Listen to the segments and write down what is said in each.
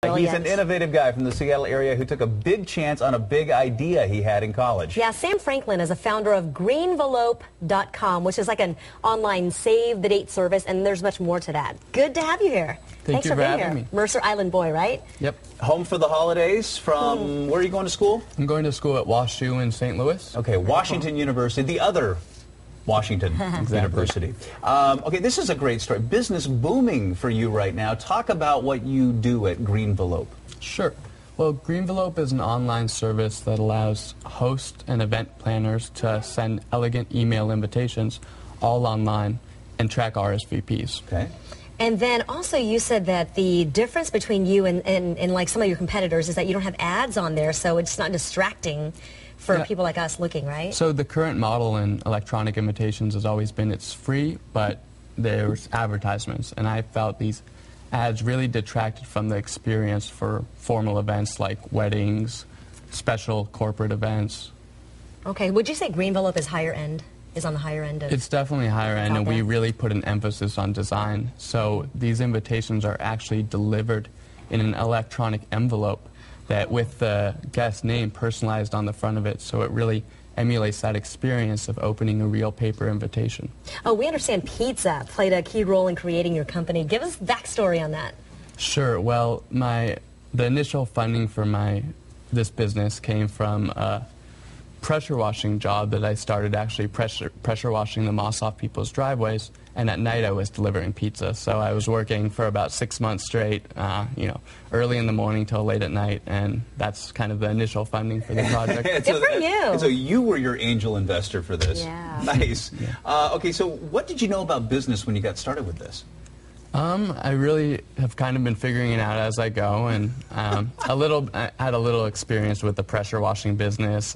He's an innovative guy from the Seattle area who took a big chance on a big idea he had in college. Yeah, Sam Franklin is a founder of Greenvelope.com, which is like an online save-the-date service, and there's much more to that. Good to have you here. Thanks for being being here. Me. Mercer Island boy, right? Yep. Home for the holidays from, where are you going to school? I'm going to school at WashU in St. Louis. Okay, Washington University, the other Washington University. Okay, this is a great story. Business booming for you right now. Talk about what you do at Greenvelope. Sure. Well, Greenvelope is an online service that allows hosts and event planners to send elegant email invitations all online and track RSVPs. Okay. And then also you said that the difference between you and like some of your competitors is that you don't have ads on there, so it's not distracting for people like us looking, right? So the current model in electronic invitations has always been it's free, but there's advertisements. And I felt these ads really detracted from the experience for formal events like weddings, special corporate events. Okay, would you say Greenvelope is higher end? Is on the higher end of... It's definitely higher end, and we really put an emphasis on design. So these invitations are actually delivered in an electronic envelope that with the guest name personalized on the front of it, so it really emulates that experience of opening a real paper invitation. Oh, we understand pizza played a key role in creating your company. Give us backstory on that. Sure. Well, the initial funding for this business came from a pressure washing job that I started, actually pressure washing the moss off people's driveways, and at night I was delivering pizza. So I was working for about 6 months straight, you know, early in the morning till late at night, and that's kind of the initial funding for the project. Good for you. And so you were your angel investor for this. Yeah. Nice. Yeah. Okay, so what did you know about business when you got started with this? I really have kind of been figuring it out as I go, and I had a little experience with the pressure washing business,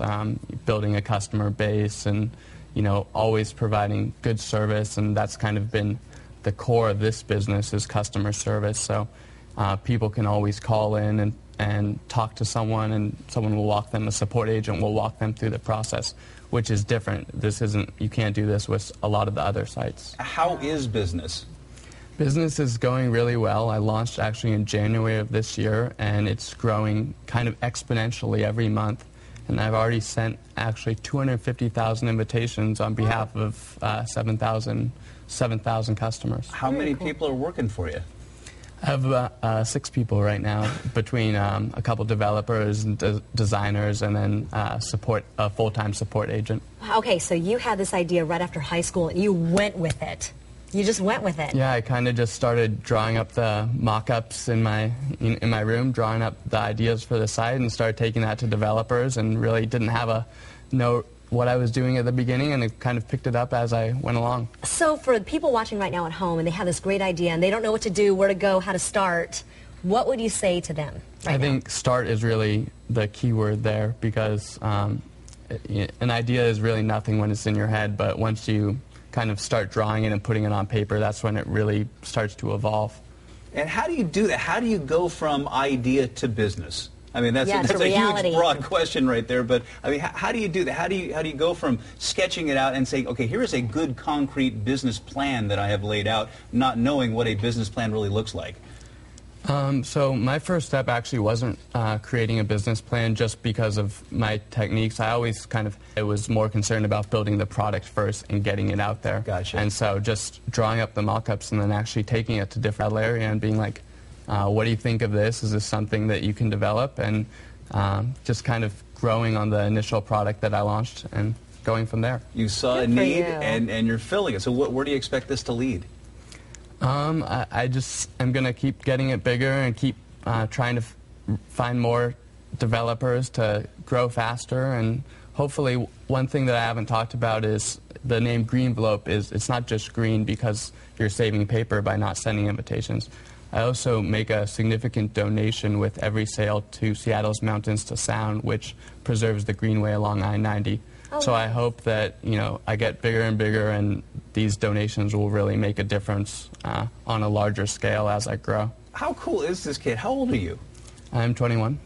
building a customer base, and you know, always providing good service, and that's kind of been the core of this business is customer service. So people can always call in and talk to someone, and someone will walk them, a support agent will walk them through the process, which is different. This isn't, you can't do this with a lot of the other sites. How is business? Business is going really well. I launched actually in January of this year, and it's growing kind of exponentially every month. And I've already sent actually 250,000 invitations on behalf of 7,000 customers. How many people are working for you? I have about 6 people right now, between a couple developers and designers, and then a full-time support agent. Okay, so you had this idea right after high school, and you went with it. You just went with it. Yeah, I kind of just started drawing up the mock-ups in my room, drawing up the ideas for the site, and started taking that to developers, and really didn't have know what I was doing at the beginning, and it kind of picked it up as I went along. So for the people watching right now at home, and they have this great idea, and they don't know what to do, where to go, how to start, what would you say to them right I think start is really the key word there, because an idea is really nothing when it's in your head, but once you kind of start drawing it and putting it on paper, that's when it really starts to evolve. And how do you do that? How do you go from idea to business? I mean, that's a huge, broad question right there. But I mean, how do you do that? How do you go from sketching it out and saying, okay, here is a good concrete business plan that I have laid out, not knowing what a business plan really looks like? So my first step actually wasn't creating a business plan just because of my techniques. I always I was more concerned about building the product first and getting it out there. Gotcha. And so just drawing up the mock-ups and then actually taking it to different area and being like, what do you think of this? Is this something that you can develop? And just kind of growing on the initial product that I launched and going from there. You saw a need and you're filling it. So where do you expect this to lead? I just am going to keep getting it bigger and keep trying to find more developers to grow faster. And hopefully one thing that I haven't talked about is the name Greenvelope it's not just green because you're saving paper by not sending invitations. I also make a significant donation with every sale to Seattle's Mountains to Sound, which preserves the greenway along I-90. So I hope that, you know, I get bigger and bigger, and these donations will really make a difference on a larger scale as I grow. How cool is this kid? How old are you? I'm 21.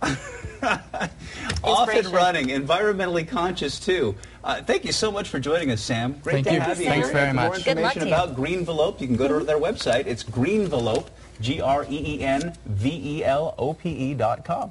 Off and running, environmentally conscious too. Thank you so much for joining us, Sam. Great to have you. Thanks very much. For more information about Greenvelope, you can go to their website. It's Greenvelope. Greenvelope.com.